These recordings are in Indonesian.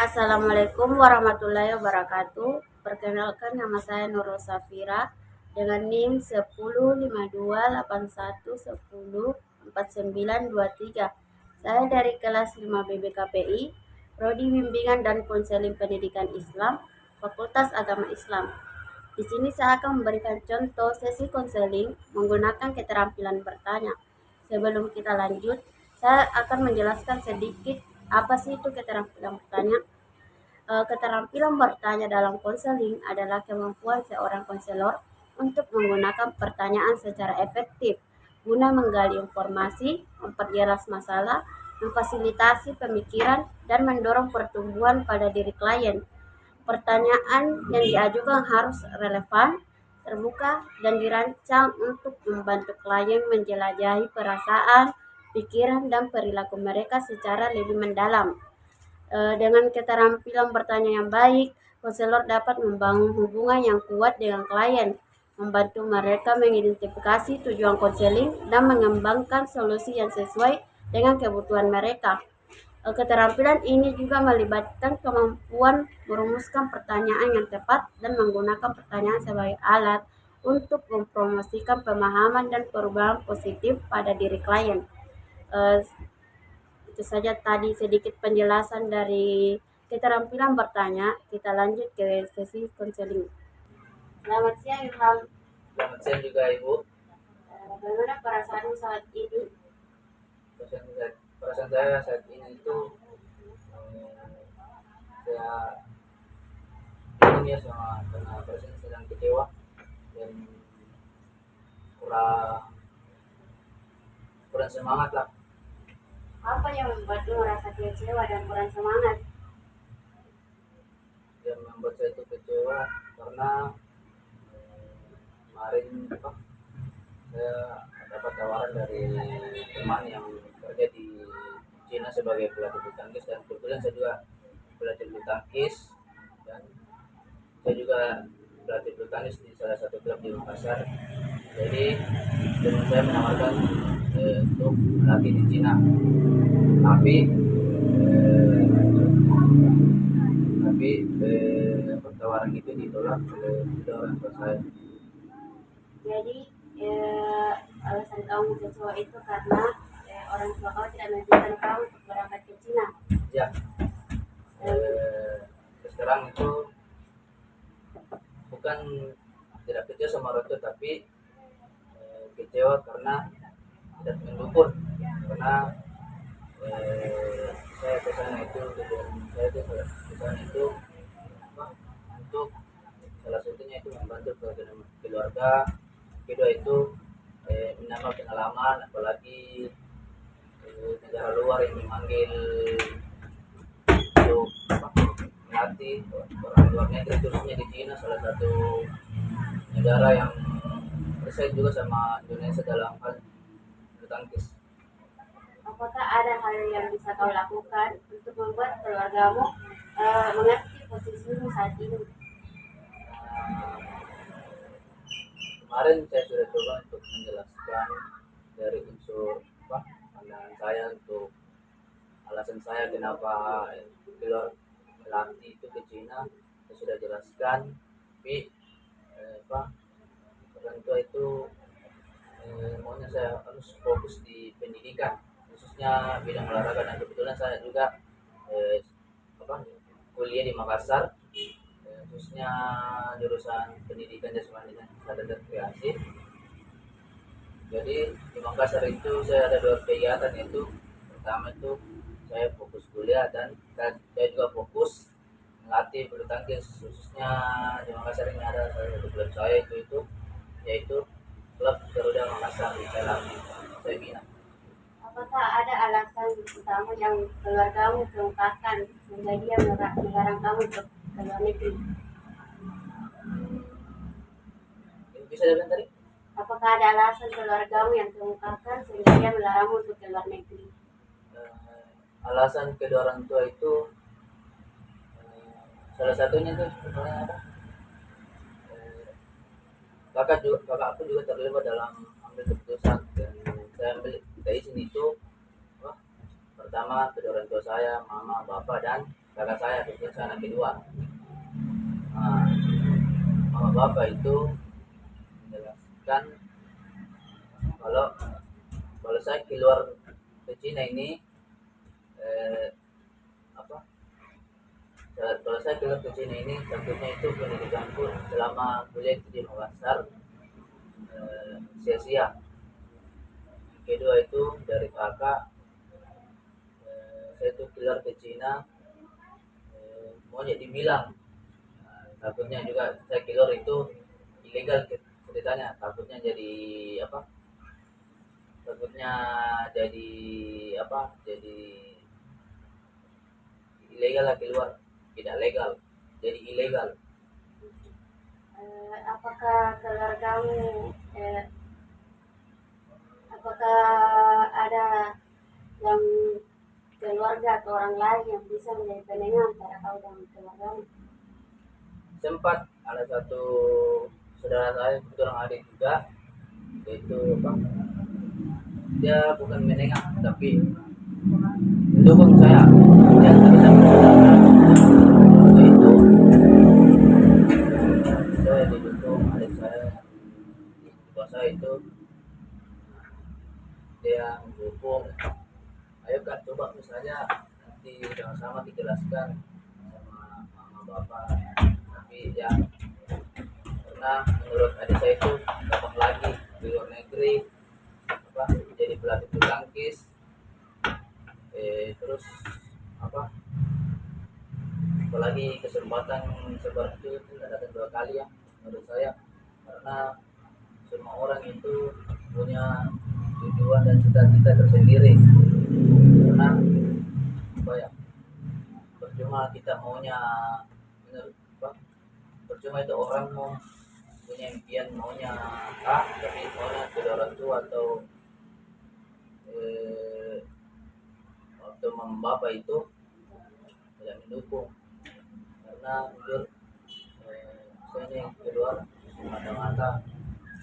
Assalamualaikum warahmatullahi wabarakatuh. Perkenalkan, nama saya Nurul Safira dengan NIM 105281104923. Saya dari kelas 5 BBKPI, Prodi Bimbingan dan Konseling Pendidikan Islam, Fakultas Agama Islam. Di sini saya akan memberikan contoh sesi konseling menggunakan keterampilan bertanya. Sebelum kita lanjut, saya akan menjelaskan sedikit apa sih itu keterampilan bertanya. Keterampilan bertanya dalam konseling adalah kemampuan seorang konselor untuk menggunakan pertanyaan secara efektif guna menggali informasi, memperjelas masalah, memfasilitasi pemikiran, dan mendorong pertumbuhan pada diri klien. Pertanyaan yang diajukan harus relevan, terbuka, dan dirancang untuk membantu klien menjelajahi perasaan, pikiran, dan perilaku mereka secara lebih mendalam. Dengan keterampilan bertanya yang baik, konselor dapat membangun hubungan yang kuat dengan klien, membantu mereka mengidentifikasi tujuan konseling, dan mengembangkan solusi yang sesuai dengan kebutuhan mereka. Keterampilan ini juga melibatkan kemampuan merumuskan pertanyaan yang tepat dan menggunakan pertanyaan sebagai alat untuk mempromosikan pemahaman dan perubahan positif pada diri klien. Eh, Itu saja tadi sedikit penjelasan dari keterampilan bertanya. Kita lanjut ke sesi konseling. Selamat siang, Ilham. Selamat siang juga Ibu. Bagaimana perasaanmu saat ini? Perasaan saya saat ini itu saya bingung ya karena perasaan sedang kecewa dan kurang kurang semangat lah. Apa yang membuatmu merasa kecewa dan kurang semangat? Yang membuat saya itu kecewa karena kemarin saya dapat tawaran dari teman yang kerja di Cina sebagai pelatih bulu tangkis, dan kebetulan saya juga pelatih bulu tangkis, dan saya juga pelatih bulu tangkis di salah satu klub di Makassar. Jadi teman saya menawarkan untuk melatih di Cina, tapi tawaran itu ditolak oleh kedua orang tua saya. Jadi alasan kamu kecewa itu karena orang tua kamu tidak mengizinkan kamu untuk berangkat ke Cina. Ya, terus terang itu bukan tidak kecewa sama orang tua, tapi kecewa karena tidak mendukung, karena saya kesana itu untuk salah satunya itu membantu keluarga, kedua itu menambah pengalaman, apalagi negara luar yang memanggil untuk melatih orang luar negeri, khususnya di China, salah satu negara yang bersaing juga sama Indonesia dalam hal bulu tangkis. Apakah ada hal yang bisa kau lakukan untuk membuat keluargamu mengerti posisimu saat ini? Kemarin saya sudah coba untuk menjelaskan dari unsur pandangan saya untuk alasan saya kenapa keluar melatih itu ke Cina. Saya sudah jelaskan, tapi orang tua itu maunya saya harus fokus di pendidikan, khususnya bidang olahraga, dan kebetulan saya juga kuliah di Makassar, khususnya jurusan pendidikan jasmani dan rekreasi. Jadi di Makassar itu saya ada dua kegiatan, yaitu pertama itu saya fokus kuliah, dan saya juga fokus melatih bulu tangkis, khususnya di Makassar ini ada salah satu klub saya itu yaitu klub Garuda Makassar di Selami. Saya bina. Apakah ada alasan utama yang keluargamu kemukakan sehingga dia melarang kamu untuk ke luar negeri? Bisa dibilang tadi? Apakah ada alasan keluargamu yang kemukakan sehingga dia melarangmu untuk ke luar negeri? Alasan kedua orang tua itu salah satunya tuh kakak aku juga terlibat dalam ambil keputusan, dan saya ambil izin itu pertama kedua orang tua saya, mama, bapak, dan kakak saya, kebetulan saya anak kedua. Nah, mama bapak itu menjelaskan kalau kalau saya keluar ke Cina ini, eh, apa kalau saya keluar ke Cina ini tentunya itu pendidikanku selama kuliah itu di Makassar sia-sia. Kedua itu dari kakak, saya itu keluar ke Cina mau jadi bilang. Takutnya juga saya keluar itu ilegal ceritanya, takutnya jadi apa, takutnya jadi apa, jadi ilegal lah keluar, tidak legal, jadi ilegal. Apakah keluargamu apakah ada yang keluarga atau orang lain yang bisa menjadi penengah antara kau dan keluargamu? Sempat ada satu saudara saya kebetulan adik juga, yaitu apa, dia bukan menengah tapi mendukung saya. Dia tidak bersaudara, yaitu saya didukung adik saya tua saya itu, dia mendukung, ayo kak coba misalnya nanti sama-sama dijelaskan sama mama bapak. Tapi ya karena menurut adik saya itu gampang lagi di luar negeri apa jadi pelatih bulu tangkis, terus apa, apalagi kesempatan seperti itu tidak datang dua kali ya menurut saya, karena semua orang itu punya tujuan dan cita-cita tersendiri. Karena apa ya, percuma kita maunya menurut apa, percuma itu orang mau punya impian maunya A tapi maunya kedua orang tua atau eh, atau mama bapak itu tidak mendukung. Karena jujur saya ini yang keluar semata-mata,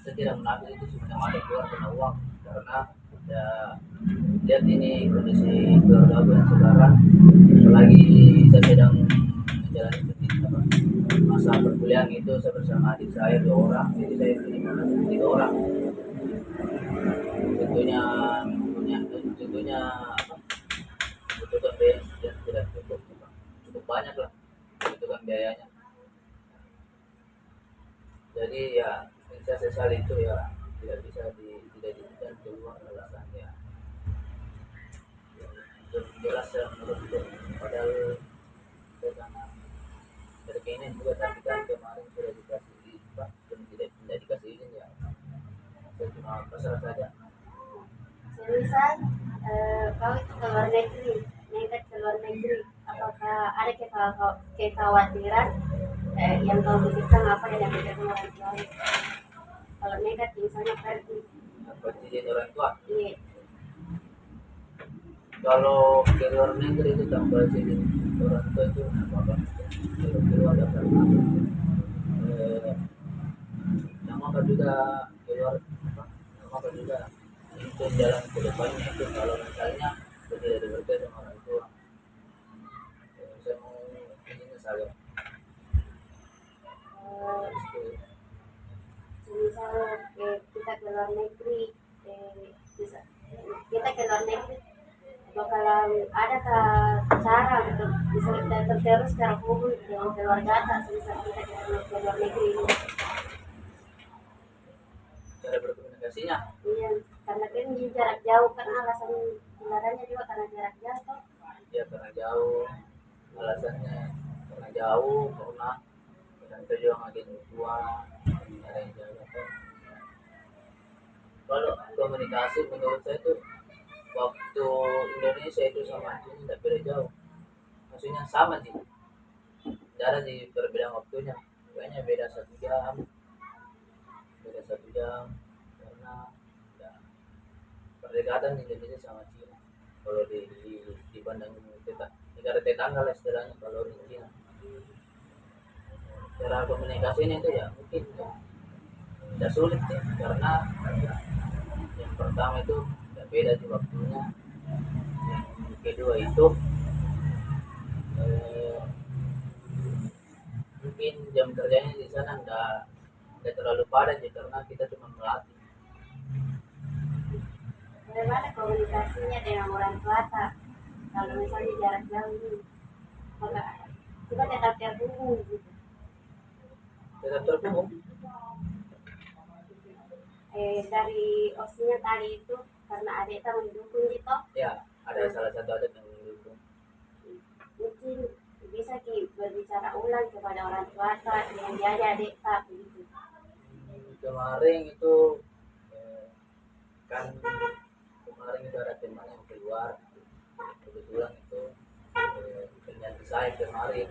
saya tidak menafsir itu semata-mata keluar karena uang. Karena ya lihat ini kondisi keluarga aku yang sekarang, apalagi saya sedang menjalani pendidikan masa perkuliahan itu, saya bersama adik saya 2 orang, jadi saya punya 3 orang. Tentunya tentunya apa, membutuhkan biaya yang tidak cukup banyak lah, membutuhkan biayanya. Jadi ya yang saya sesali itu ya tidak bisa tidak diberikan keluar alasannya. Jelas ya menurut itu, padahal saya sangat berkeinginan juga, tapi kan kemarin sudah dikasih Pak, tidak dikasih izin ya, saya cuma pasrah saja. Semisal kau itu ke luar negeri, nekat ke luar negeri, apakah ada kekhawatiran yang kau pikirkan apa yang pikirkan orang tua? Kalau nekat misalnya pergi, Seperti jadi orang tua, iya, kalau ke luar negeri itu tanpa izin orang tua itu apa, kalau keluar karena eh, nama kan juga keluar apa, nama kan juga itu jalan ke depannya itu kalau misalnya saya tidak diberkahi sama orang tua, saya mau ini saya eh, itu. semisal kita ke luar negeri, bisa kita ke luar negeri, bakalan ada cara untuk bisa kita terus terhubung dengan keluarga kita semisal kita ke luar negeri ini. Cara berkomunikasinya Iya, karena kan di jarak jauh kan alasan kendaraannya juga karena jarak jauh toh. ya karena jauh, alasannya karena jauh, karena orang tua juga makin tua, ada yang jaga kan. Kalau komunikasi menurut saya itu waktu Indonesia itu sama Cina tidak beda jauh, maksudnya sama sih, tidak ada di perbedaan waktunya, kayaknya beda 1 jam karena ya, perdekatan Indonesia sama Cina kalau dipandang negara tetangga lah istilahnya kalau di Cina. Cara komunikasinya itu ya mungkin ya, tidak sulit ya, karena yang pertama itu tidak beda di waktunya, yang kedua itu eh, mungkin jam kerjanya di sana nggak terlalu padat ya karena kita cuma melatih. Bagaimana komunikasinya dengan orang tua tak? Kalau misalnya jarak jauh ini, maka kita tetap terhubung gitu. Tetap terhubung. Dari osinya tadi itu karena adik tak mendukung gitu, Ya, ada salah satu adat yang mendukung. mungkin bisa berbicara ulang kepada orang tua tak dengan dia adik tak begitu. Kemarin itu eh, kan kemarin itu ada teman yang keluar, kebetulan itu ternyata saya kemarin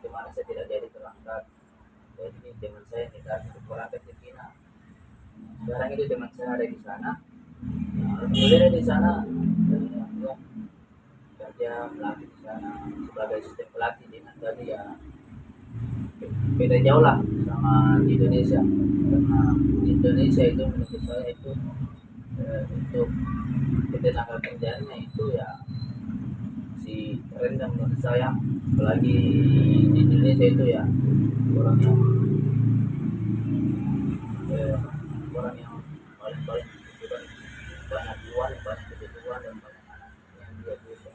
saya tidak jadi berangkat. Jadi teman saya tidak berangkat ke Cina. Sekarang itu teman saya ada di sana. Kemudian di sana ya, kerja pelatih di sana sebagai sistem pelatih dengan tadi ya beda jauh lah sama di Indonesia, karena di Indonesia itu menurut saya itu untuk ketenaga kerjaannya itu ya si rendah menurut saya, apalagi di Indonesia itu ya orang yang eh, orang yang paling kebutuhan, banyak uang, banyak kebutuhan dan banyak anak yang dia bisa.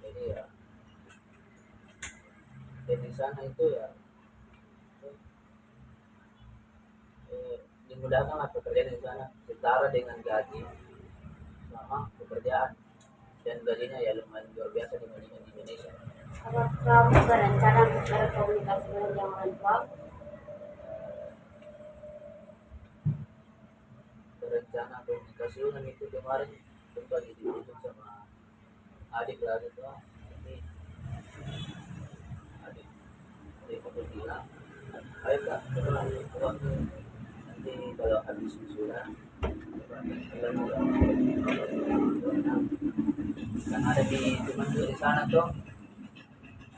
Jadi ya di sana itu ya dimudahkan lah pekerjaan di sana setara dengan gaji sama pekerjaan, dan gajinya ya lumayan luar biasa dibandingkan di Indonesia. Apa kamu berencana untuk berkomunikasi dengan orang tua? Berencana komunikasi ulang itu kemarin sempat dibutuhkan sama adik lah itu, ini adik adik aku bilang, ayo kak coba waktu nanti kalau habis wisuda coba kita mau kan ada di teman di sana tuh,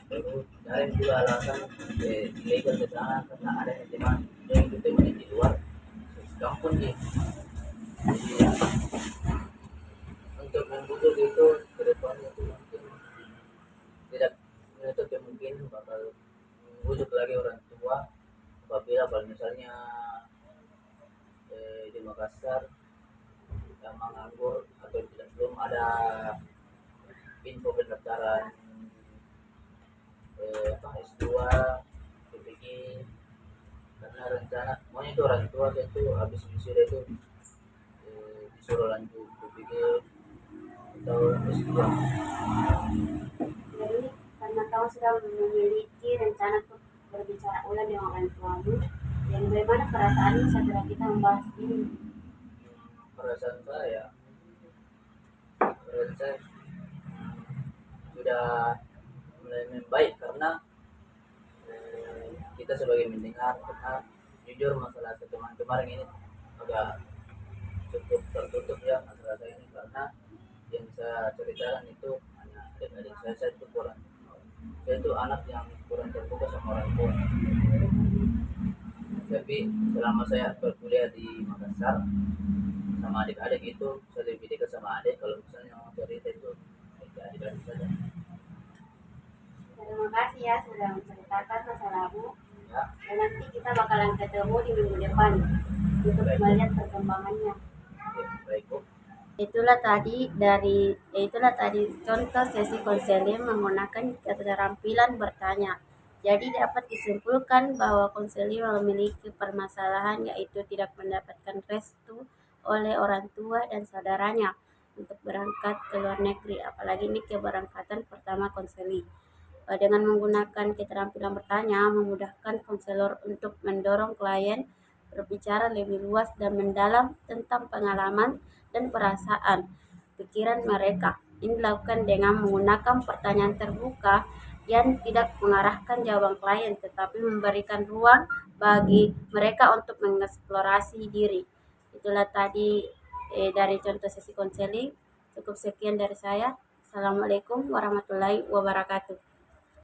baru dari juga alasan ilegal ke sana karena ada yang teman yang itu teman di luar kampung nih. Jadi ya, untuk membujuk itu ke depannya itu mungkin tidak menutup kemungkinan bakal membujuk lagi orang tua apabila kalau misalnya di Makassar yang menganggur atau tidak belum ada info pendaftaran S2 PPG, karena rencana maunya itu orang tua itu habis wisuda itu disuruh lanjut PPG atau S2. Jadi karena kamu sudah memiliki rencana untuk berbicara ulang dengan orang tuamu, yang bagaimana perasaanmu setelah kita membahas ini? Perasaan saya sudah mulai membaik karena kita sebagai mendengar, karena jujur masalah teman kemarin ini agak cukup tertutup ya masalah saya ini, karena yang saya ceritakan itu hanya adik-adik saya itu kurang, saya itu anak yang kurang terbuka sama orang tua. Tapi selama saya berkuliah di Makassar sama adik-adik itu saya lebih dekat sama adik, kalau misalnya mau cerita itu adik-adik saja. Terima kasih ya sudah menceritakan masalahmu. Ya, Dan nanti kita bakalan ketemu di minggu depan untuk melihat perkembangannya. baik Bu. Itulah tadi contoh sesi konseling menggunakan keterampilan bertanya. Jadi dapat disimpulkan bahwa konseling memiliki permasalahan yaitu tidak mendapatkan restu oleh orang tua dan saudaranya untuk berangkat ke luar negeri, apalagi ini keberangkatan pertama konseling. Dengan menggunakan keterampilan bertanya, memudahkan konselor untuk mendorong klien berbicara lebih luas dan mendalam tentang pengalaman dan perasaan pikiran mereka. Ini dilakukan dengan menggunakan pertanyaan terbuka yang tidak mengarahkan jawaban klien, tetapi memberikan ruang bagi mereka untuk mengeksplorasi diri. Itulah tadi dari contoh sesi konseling. Cukup sekian dari saya. Assalamualaikum warahmatullahi wabarakatuh.